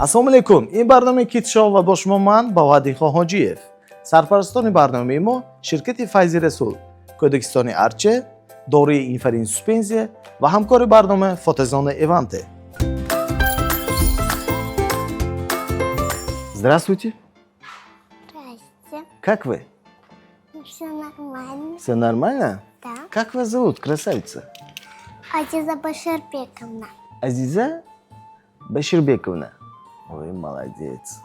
ассалому алайкум. Ин барномаи Китшо ва бо шумо ман Бавадинхон Ҳоҷиев. Сарпарастони барномаи мо ширкати Файзи Расул, Кодекистони Арче, дории Инфарин Суспензия ва ҳамкори барнома Фотозона Эванте. Здравствуйте. Здрасте. Как вы? Все нормально. Все нормально? Да. Как вас зовут, красавица? Азиза Баширбековна. Азиза Баширбековна. Ой, молодец.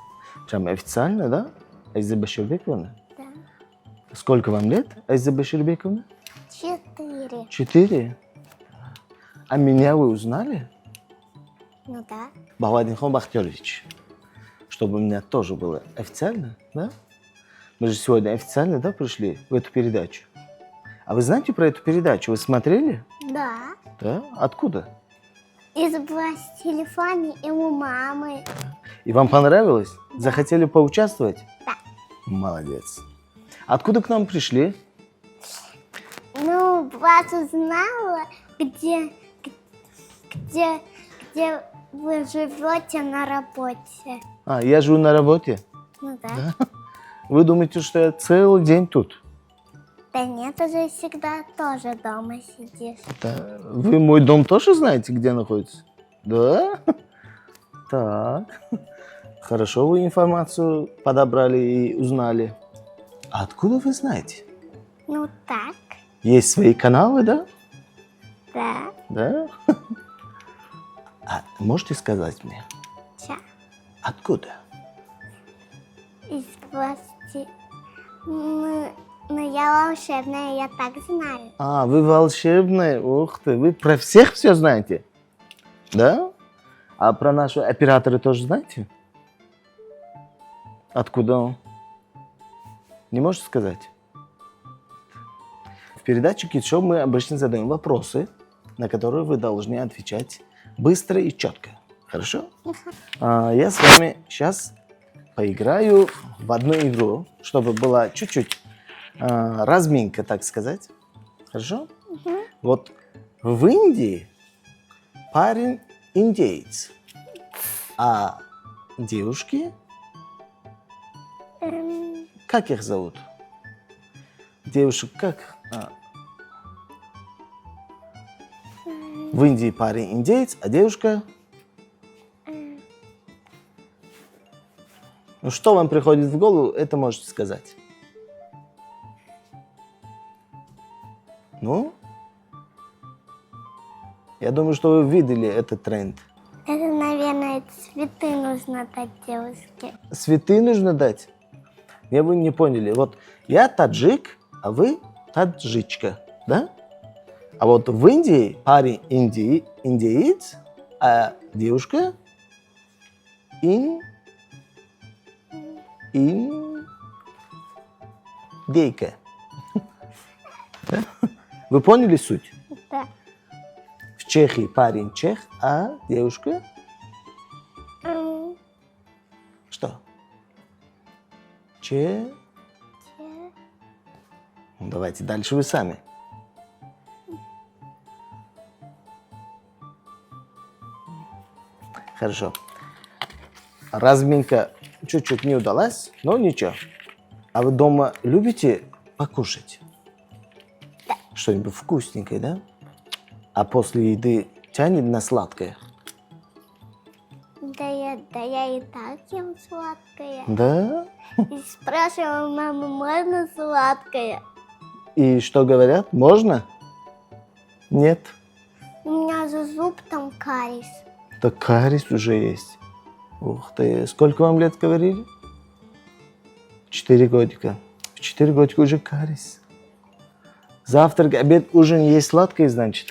Прям официально, да? Азиза Баширбековна? Да. Сколько вам лет, Азиза Баширбековна? 4. 4. А меня вы узнали? Ну да. Бавадинхон Бахтиёрович. Чтобы у меня тоже было официально, да? Мы же сегодня официально, да, пришли в эту передачу. А вы знаете про эту передачу? Вы смотрели? Да. Да? Откуда? Из власти телефона и у мамы. И вам понравилось? Захотели поучаствовать? Да. Молодец. Откуда к нам пришли? Ну, вас узнала, где вы живете на работе. А, я живу на работе. Ну да. Вы думаете, что я целый день тут? Да нет, ты же всегда тоже дома сидишь. Да. Вы мой дом тоже знаете, где находится? Да? Так. Хорошо вы информацию подобрали и узнали. А откуда вы знаете? Ну так. Есть свои каналы, да? Да. Да? А можете сказать мне, Ча. откуда? Из власти. Ну, я волшебная, я так знаю. А, вы волшебная. Ух ты, вы про всех все знаете? Да? А про наши операторы тоже знаете? Откуда он? Не можете сказать? В передаче Китшо мы обычно задаем вопросы, на которые вы должны отвечать быстро и четко. Хорошо? Я с вами сейчас поиграю в одну игру, чтобы была чуть-чуть разминка, так сказать. Хорошо? Вот в Индии парень индеец, а девушки, как их зовут? Девушек как? В Индии парень индеец, а девушка? Ну, что вам приходит в голову, это можете сказать. Ну? Я думаю, что вы видели этот тренд. Это, наверное, цветы нужно дать девушке. Цветы нужно дать? Я вы не поняли. Вот я таджик, а вы таджичка, да? А вот в Индии парень индеец, а девушка индейка. Да? Вы поняли суть? Да. В Чехии парень чех, а девушка что? Ну, давайте дальше вы сами. Хорошо. Разминка чуть-чуть не удалась, но ничего. А вы дома любите покушать? Да. Что-нибудь вкусненькое, да? А после еды тянет на сладкое? Да я и так ем сладкое. Да? И спрашивала маму, можно сладкое? И что говорят? Можно? Нет. У меня же зуб там кариес. Так кариес уже есть. Ух ты. Сколько вам лет говорили? 4 годика. В 4 годика уже кариес. Завтрак, обед, ужин есть сладкое, значит?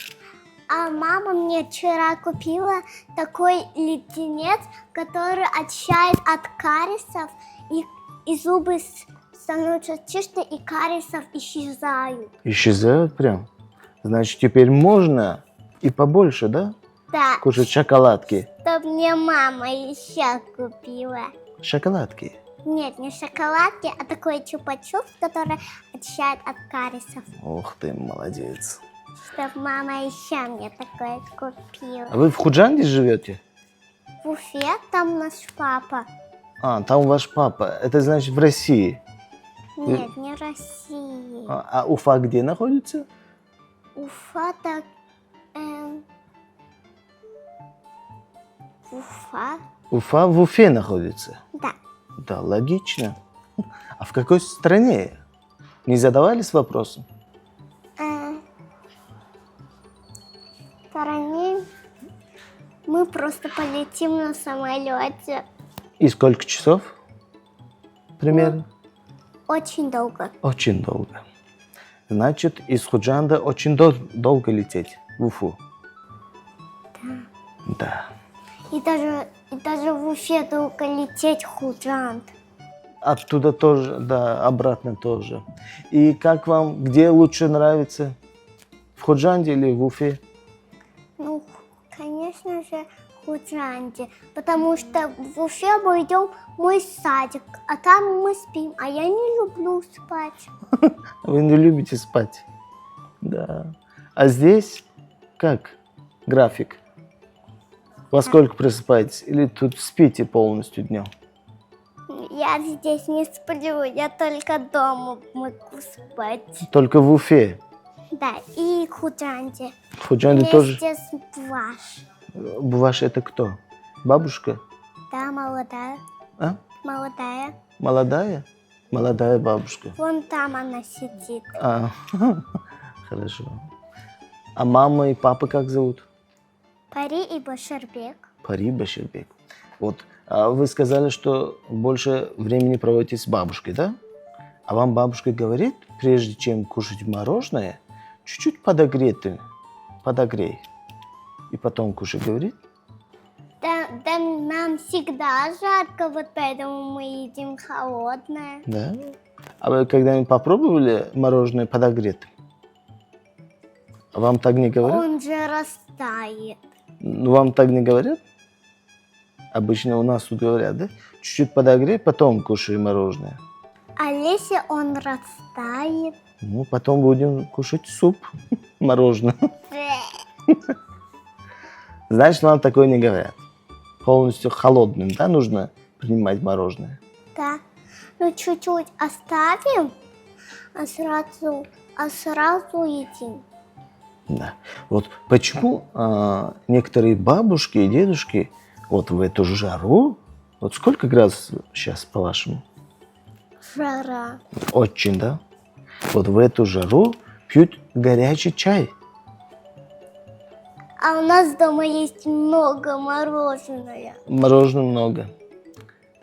А мама мне вчера купила такой леденец, который очищает от кариесов, и зубы становятся чистые, и кариесов исчезают. Исчезают прям? Значит, теперь можно и побольше, да? Да. Кушать шоколадки. Чтоб мне мама еще купила. Шоколадки? Нет, не шоколадки, а такой чупа-чупс, который очищает от кариесов. Ух ты, молодец. Чтоб мама еще мне такое купила. А вы в Худжанде живете? в Уфе, там наш папа. А, там ваш папа. Это значит в России. Нет, не России. А Уфа где находится? Уфа так... Уфа? Уфа в Уфе находится. Да. Да, логично. А в какой стране? Не задавались вопросом? В стороне мы просто полетим на самолете. И сколько часов? Примерно? Очень долго. Очень долго. Значит, из Худжанда очень долго лететь в Уфу. Да. И даже в Уфе долго лететь Худжанд. Оттуда тоже, да, обратно тоже. И как вам, где лучше нравится? В Худжанде или в Уфе? Ну, конечно же, в Худжанде. Потому что в Уфе мы идем в мой садик, а там мы спим. А я не люблю спать. Вы не любите спать? Да. А здесь как график? Во сколько просыпаетесь? Или тут спите полностью днем? Я здесь не сплю, я только дома могу спать. Только в Уфе. Да, и в Худжанде. В Худжанде тоже. Вместе с Буваш. Буваш это кто? Бабушка? Да, молодая. А? Молодая. Молодая? Молодая бабушка. Вон там она сидит. А, хорошо. А мама и папа как зовут? Пари и Башарбек. Пари Баширбек. Вот, а вы сказали, что больше времени проводите с бабушкой, да? А вам бабушка говорит, прежде чем кушать мороженое, чуть-чуть подогрей. И потом кушай, говорит? Да, нам всегда жарко, вот поэтому мы едим холодное. Да. А вы когда-нибудь попробовали мороженое подогретым? А вам так не говорят? Он же растает. Ну, вам так не говорят? Обычно у нас тут говорят, да? Чуть-чуть подогрей, потом кушай мороженое. А если он растает? Ну, потом будем кушать суп, мороженое. Значит, вам такое не говорят. Полностью холодным, да, нужно принимать мороженое? Да. Ну, чуть-чуть оставим, а сразу едим. Да. Вот почему некоторые бабушки и дедушки вот в эту жару, вот сколько градусов сейчас, по-вашему? Жара. Очень, да? Вот в эту жару пьют горячий чай. А у нас дома есть много мороженого. Мороженого много.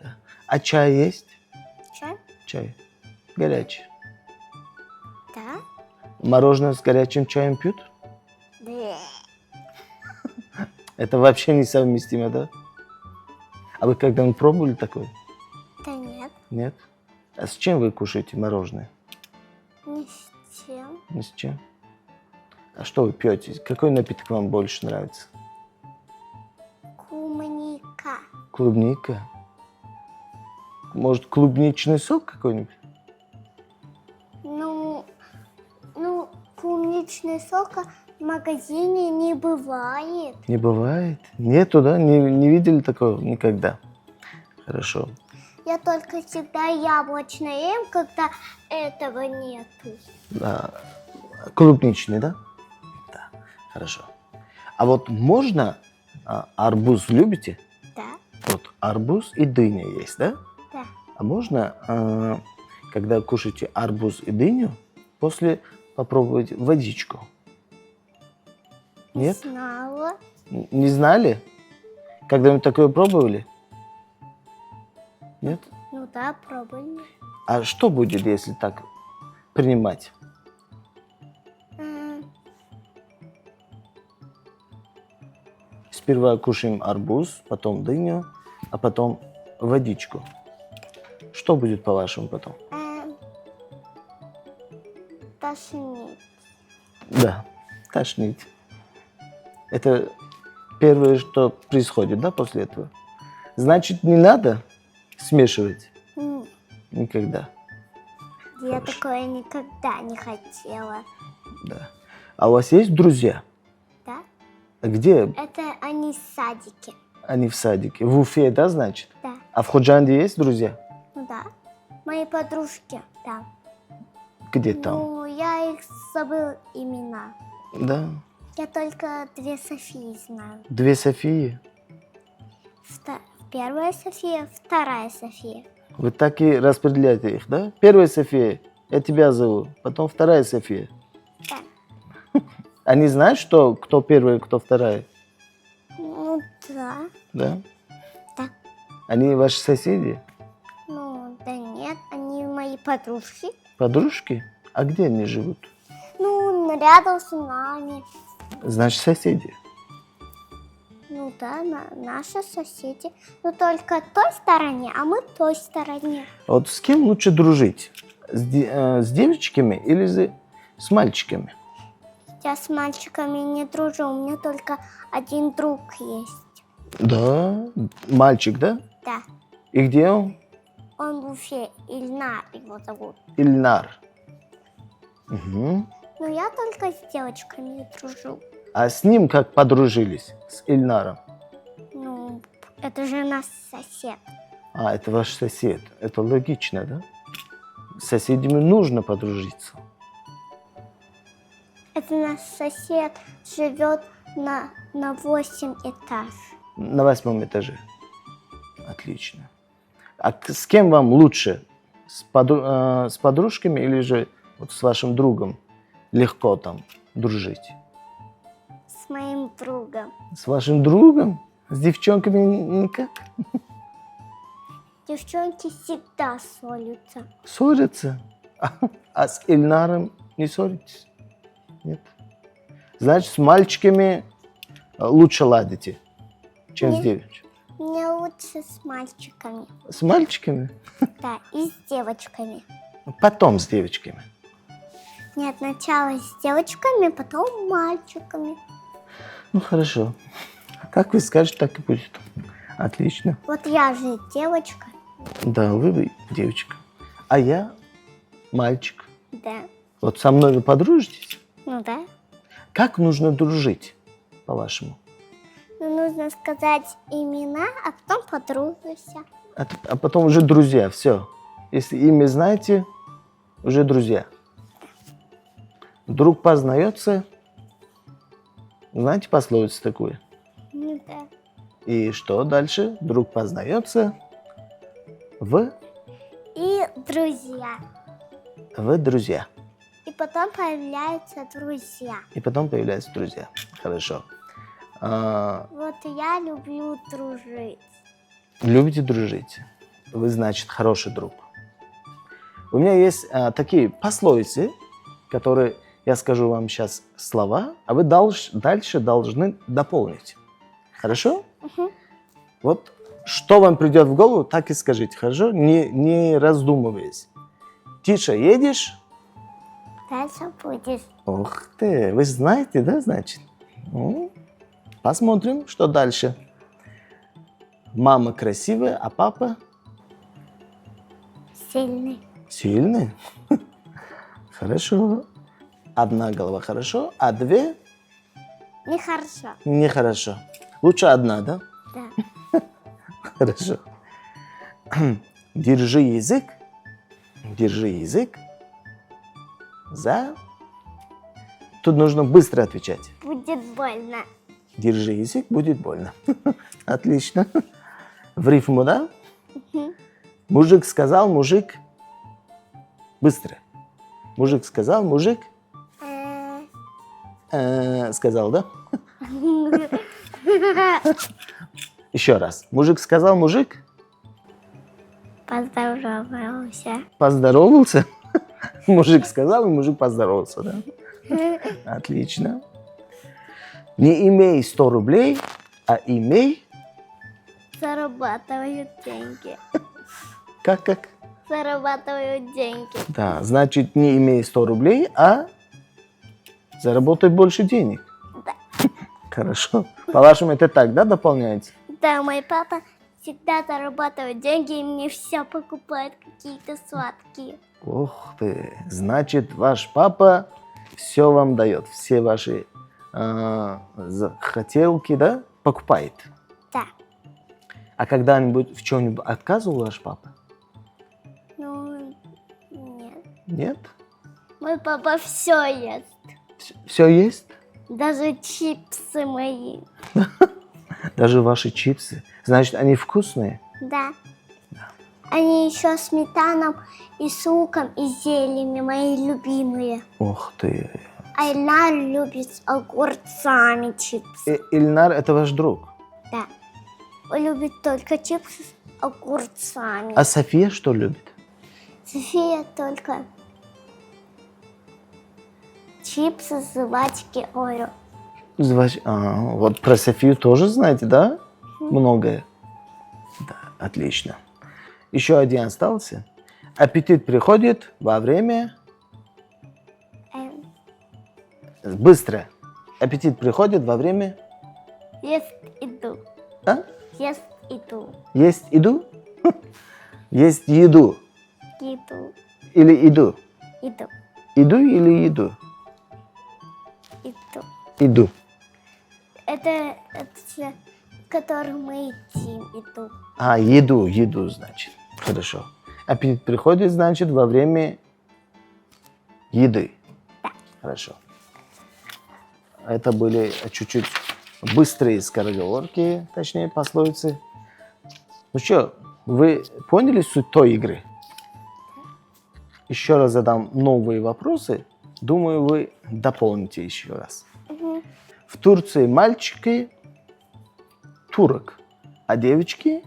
Да. А чай есть? Чай? Чай. Горячий. Да? Мороженое с горячим чаем пьют? Да. Это вообще несовместимо, да? А вы когда-нибудь пробовали такое? Да нет, Нет? А с чем вы кушаете мороженое? не с тем. Ни с чем? А что вы пьете? Какой напиток вам больше нравится? Клубника. Клубника? Может, клубничный сок какой-нибудь? Ну, клубничный сока в магазине не бывает. Не бывает? Нету, да? Не видели такого никогда? Хорошо. Я только всегда яблочное ем, когда этого нету. Да. Клубничный, да? Да. Хорошо. А вот можно арбуз любите? Да? Вот арбуз и дыня есть, да? Да. А можно, когда кушаете арбуз и дыню, после попробовать водичку? Нет? Не знала. Не знали? Когда-нибудь такое пробовали? Нет? Ну да, пробовали. А что будет, если так принимать? Сперва кушаем арбуз, потом дыню, а потом водичку. Что будет, по-вашему, потом? Тошнит. Да, тошнить. Это первое, что происходит, да, после этого? Значит, не надо смешивать никогда. Я Хорошо. такое никогда не хотела. Да. А у вас есть друзья? Да? А где? Это они в садике. Они в садике. В Уфе, да, значит? Да. А в Ходжанде есть друзья? Ну да. Мои подружки там. Где там? Ну, я их забыл имена. Да. Я только 2 Софии знаю. 2 Софии. Первая София, вторая София. Вы так и распределяете их, да? Первая София, я тебя зову. Потом вторая София. Да. Они знают, что кто первая, кто вторая? Ну да. Да? Да. Они ваши соседи? Ну да нет, они мои подружки. Подружки? А где они живут? Ну, рядом с нами. Значит, соседи. Ну да, наши соседи. Но только той стороне, а мы той стороне. Вот с кем лучше дружить? С девочками или с мальчиками? Я с мальчиками не дружу, у меня только один друг есть. Да, мальчик, да? Да, И где он? он в Уфе, Ильнар его зовут. Ильнар. Угу. Но я только с девочками дружу. А с ним как подружились? С Ильнаром? Ну, это же наш сосед. А, это ваш сосед. Это логично, да? С соседями нужно подружиться. Это наш сосед живет на 8 этаж. На 8 этаже. Отлично. А с кем вам лучше? С подружками или же вот с вашим другом легко там дружить? С моим другом. С вашим другом? С девчонками никак? Девчонки всегда ссорятся. Ссорятся? А с Ильнаром не ссоритесь? Нет? Значит, с мальчиками лучше ладите, чем с Нет. девочками? Мне лучше с мальчиками. С мальчиками? Да, и с девочками. Потом с девочками. Нет, сначала с девочками, потом мальчиками. Ну, хорошо. Как вы скажете, так и будет. Отлично. Вот я же девочка. Да, вы девочка. А я мальчик. Да. Вот со мной вы подружитесь? Ну да. Как нужно дружить, по-вашему? Ну, нужно сказать имена, а потом подружишься. А потом уже друзья, все. Если имя знаете, уже друзья. Друг познается. Знаете пословицу такую? Ну да. И что дальше? Друг познается И друзья. в друзья. И потом появляются друзья. И потом появляются друзья. Хорошо. Вот я люблю дружить. Любите дружить? Вы, значит, хороший друг. У меня есть такие пословицы, которые я скажу вам сейчас слова, а вы дальше должны дополнить. Хорошо? Угу. Вот что вам придет в голову, так и скажите, хорошо? Не раздумываясь. Тише едешь? Дальше будешь. Ух ты, вы знаете, да, значит? Ну, посмотрим, что дальше. Мама красивая, а папа Сильный. сильный? Хорошо. Одна голова хорошо, а 2 Нехорошо. нехорошо. Лучше одна, да? Да. Хорошо. Держи язык. Держи язык. За. Тут нужно быстро отвечать. Будет больно. Держи язык, будет больно. Отлично. В рифму, да? Мгм. Мужик сказал, мужик. Быстро. Мужик сказал, мужик. Сказал, да? Еще раз. Мужик сказал, мужик. Поздоровался. Поздоровался. Мужик сказал, и мужик поздоровался, да? Отлично. Не имей 100 рублей, а имей... Зарабатывают деньги. Как? Зарабатывают деньги. Да, значит, не имей 100 рублей, а заработай больше денег. Да. Хорошо. По-вашему, это так, да, дополняется? Да, мой папа всегда зарабатывает деньги и мне все покупает, какие-то сладкие. Ух ты. Значит, ваш папа все вам дает, все ваши хотелки, да, покупает. Да. А когда-нибудь в чем-нибудь отказывал ваш папа? Ну, нет. Нет? Мой папа все ест. Все есть? Даже чипсы мои. Даже ваши чипсы. Значит, они вкусные? Да. Они еще сметаном и с луком и зеленью, мои любимые. Ух ты. А Ильнар любит с огурцами чипсы. Ильнар, это ваш друг? Да. Он любит только чипсы с огурцами. А София что любит? София только чипсы, жвачки, Орео. Вот про Софию тоже знаете, да? Многое. Да, отлично. Еще один остался. Аппетит приходит во время... Быстро. Аппетит приходит во время... Ест еду. А? Ест еду. Есть еду? Есть еду. Еду. Или еду? Еду. Еду или еду? Еду. Еду. Это который мы едим, еду. Еду, значит. Хорошо. Аппетит приходит, значит, во время еды. Да. Хорошо. Это были чуть-чуть быстрые скороговорки, точнее, пословицы. Ну что, вы поняли суть той игры? Еще раз задам новые вопросы. Думаю, вы дополните еще раз. Угу. В Турции мальчики турок, а девочки,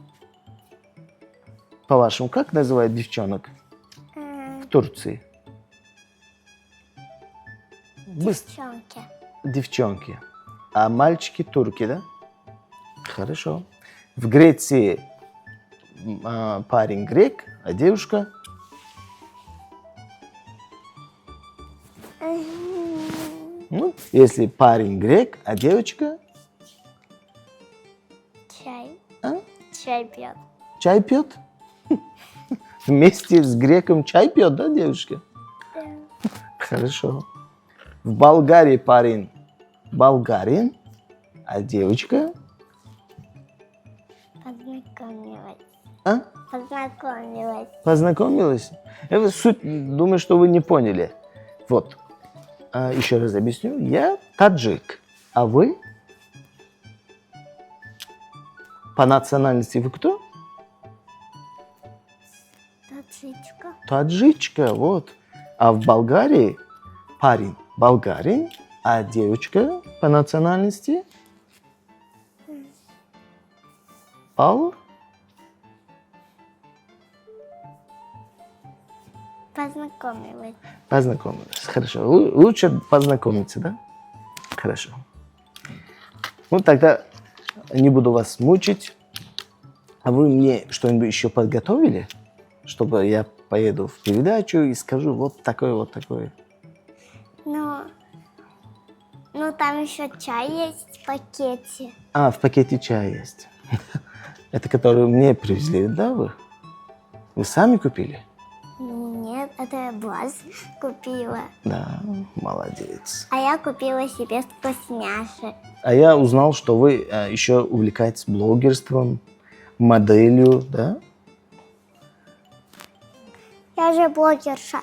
по-вашему, как называют девчонок в Турции? Девчонки. Девчонки. А мальчики турки, да? Хорошо. В Греции парень грек, а девушка? Ну, если парень грек, а девочка? Чай. А? Чай пьет. Чай пьет? Вместе с греком чай пьет, да, девушка? Да. Хорошо. В Болгарии парень болгарин, а девочка? Познакомилась. А? Познакомилась. Познакомилась? Это суть, думаю, что вы не поняли. Вот. Еще раз объясню. Я таджик, а вы? По национальности вы кто? Таджичка. Таджичка, вот. А в Болгарии парень болгарин, а девочка по национальности? Пауэр? Познакомилась. Познакомились. Хорошо. Лучше познакомиться, да? Хорошо. Ну, тогда не буду вас мучить. А вы мне что-нибудь еще подготовили? Чтобы я поеду в передачу и скажу вот такое, вот такое. Ну, там еще чай есть в пакете. В пакете чай есть. Это который мне привезли, да, вы? Вы сами купили? Нет, это я Баз купила. Да, молодец. А я купила себе вкусняшек. А я узнал, что вы еще увлекаетесь блогерством, моделью, да? Я же блогерша.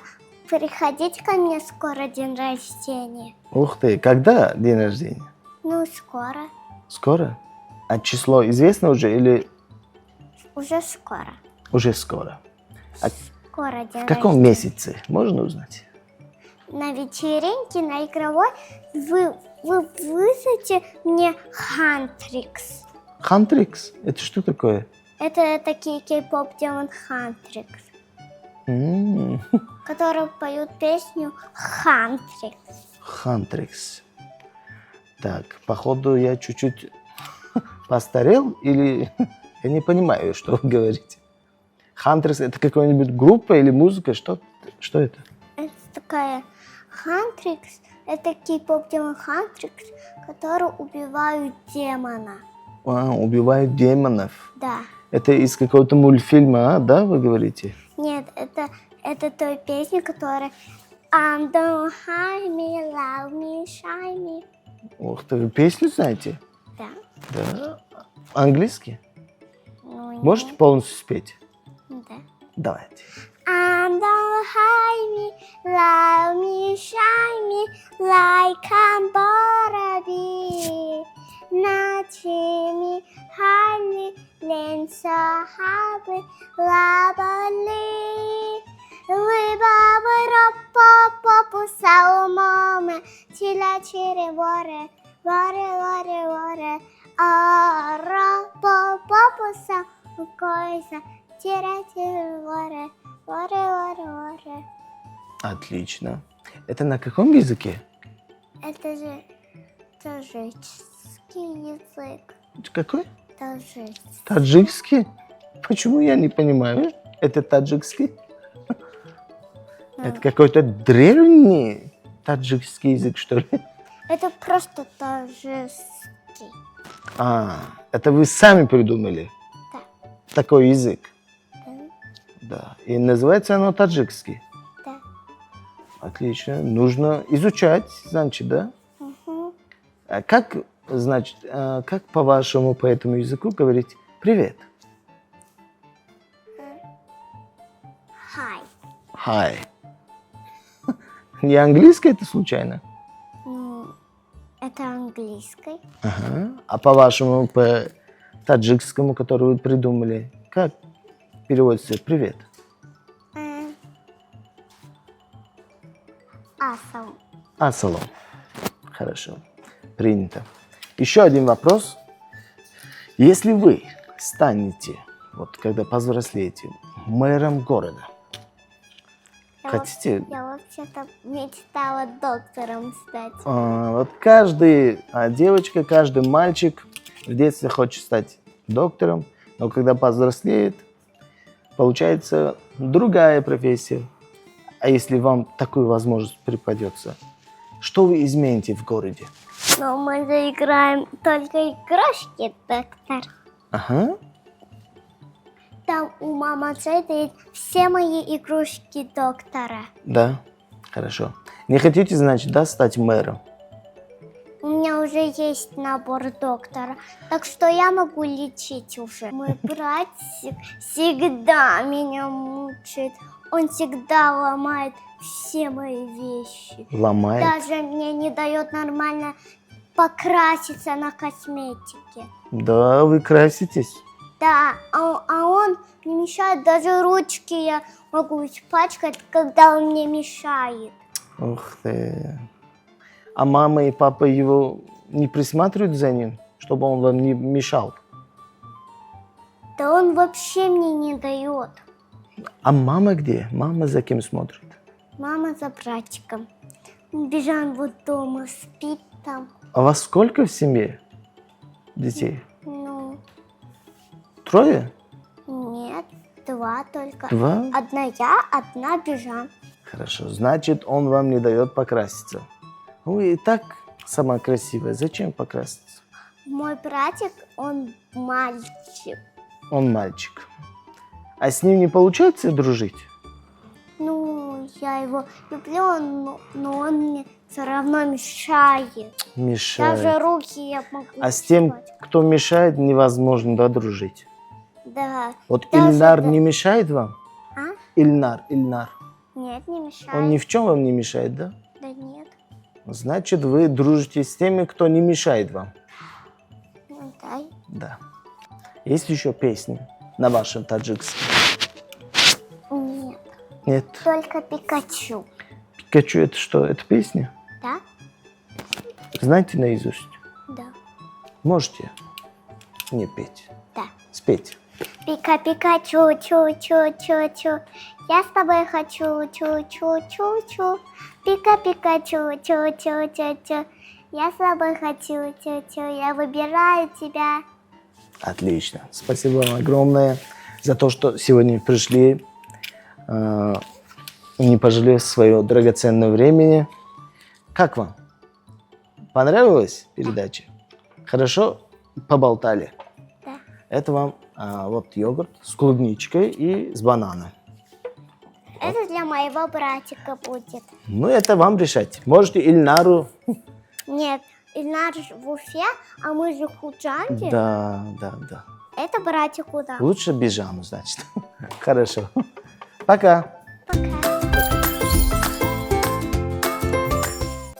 Приходите ко мне, скоро день рождения. Ух ты, когда день рождения? Ну, скоро. Скоро? А число известно уже или Уже скоро. уже скоро? Скоро день В каком месяце? Можно узнать? На вечеринке, на игровой вы вызовете мне Хантрикс. Хантрикс? Это что такое? Это такие кей-поп демон Хантрикс, которые поют песню Хантрикс. Хантрикс. Так, походу я чуть-чуть постарел или я не понимаю, что вы говорите. Хантрикс это какая-нибудь группа или музыка? Что это? Это такая Хантрикс, это кей-поп демон Хантрикс, которые убивают демона. Убивают демонов. Да. Это из какого-то мультфильма, да, вы говорите? Нет, это той песня, которая Don't hide me, love me, shine me. Ух ты, вы песню знаете? Да. Да. Английский? Ну, нет. Можете полностью спеть? Да. Давайте. And don't hide me, love me, shine me like I'm Barbie. Naughty me, hardly, lean so happy, lovely. We baba papa so mama, chila chiri ware, ware. Ara papa so koisa, chira ware. Варе. Отлично. Это на каком языке? Это же таджикский язык. Какой? Таджикский. Таджикский? Почему я не понимаю? Это таджикский? Это какой-то древний таджикский язык, что ли? Это просто таджикский. Это вы сами придумали? Да. Такой язык? Да. Да. И называется оно таджикский? Да. Отлично. Нужно изучать, значит, да? Угу. А как, значит, как по-вашему по этому языку говорить «привет»? Hi. Hi. Не английский это случайно? Ну, это английский. Ага. А по-вашему, по таджикскому, который вы придумали, как переводится «привет»? Асал. Ассалам. Хорошо. Принято. Еще один вопрос. Если вы станете, вот когда повзрослеете, мэром города, хотите? Я вообще-то мечтала доктором стать. Вот каждая девочка, каждый мальчик в детстве хочет стать доктором, но когда повзрослеет, получается другая профессия. А если вам такую возможность преподется, что вы измените в городе? Но мы заиграем только игрушки, доктор. Ага. Там у мамы стоят все мои игрушки доктора. Да, хорошо. Не хотите, значит, да, стать мэром? У меня уже есть набор доктора, так что я могу лечить уже. Мой братик всегда меня мучает. Он всегда ломает все мои вещи. Ломает? Даже мне не дает нормально покраситься на косметике. Да, вы краситесь. Да, а он не мешает, даже ручки я могу испачкать, когда он мне мешает. Ух ты. А мама и папа его не присматривают за ним, чтобы он вам не мешал? Да он вообще мне не дает. А мама где? Мама за кем смотрит? Мама за братиком. Бежан вот дома, спит там. А вас сколько в семье детей? Ну, 3? нет, 2 только. 2? Одна я, одна Бежан. Хорошо, значит, он вам не дает покраситься. Вы и так сама красивая, зачем покраситься? Мой братик, он мальчик. Он мальчик. А с ним не получается дружить? Ну, я его люблю, но он мне все равно мешает. Мешает. Даже руки я могу А с тем, испачкать. кто мешает, невозможно, да, дружить? Да. Вот Даже Ильнар да. не мешает вам? А? Ильнар. Нет, не мешает. Он ни в чем вам не мешает, да? Да нет. Значит, вы дружите с теми, кто не мешает вам. Ну, дай. Да. Есть еще песни на вашем таджикском? Нет. Нет. Только Пикачу. Пикачу это что? Это песня? Да? Знаете наизусть? Да. Можете мне петь? Да. Спеть. Пика-пикачу, чу-чу-чу-чу. Я с тобой хочу, чу-чу-чу-чу. Пика-пикачу, чу-чу-чу-чу. Я с тобой хочу, чу-чу. Я выбираю тебя. Отлично. Спасибо вам огромное за то, что сегодня пришли и не пожалели свое драгоценное времени. Как вам? Понравилась передача? Хорошо поболтали? Да. Это вам вот йогурт с клубничкой и с бананом. Это для моего братика будет. Ну, это вам решать. Можете Ильнару... Нет, Ильнар в Уфе, а мы же в Худжанде. Да. это братику дам. Лучше пижаму, значит. Хорошо. Пока.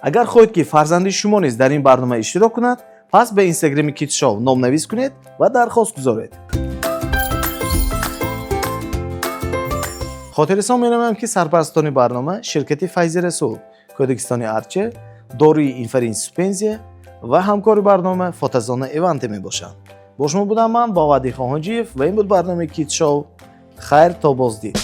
Агар хоҳед ки фарзанди шумо низ дар ин барнома иштирок кунад, пас ба инстаграми Kids Show номнавис кунед ва дархост гузоред. хотиррасон менамоям ки сарпарастони барнома ширкати Файзи Расул, Кодекистони Арче, Дории Инфарин Суспензия ва ҳамкори барнома Фотозона Эванте мебошанд. бо шумо будам ман Бовади Хоҳоҷиев ва ин буд барномаи Kids Show. хайр то боздид.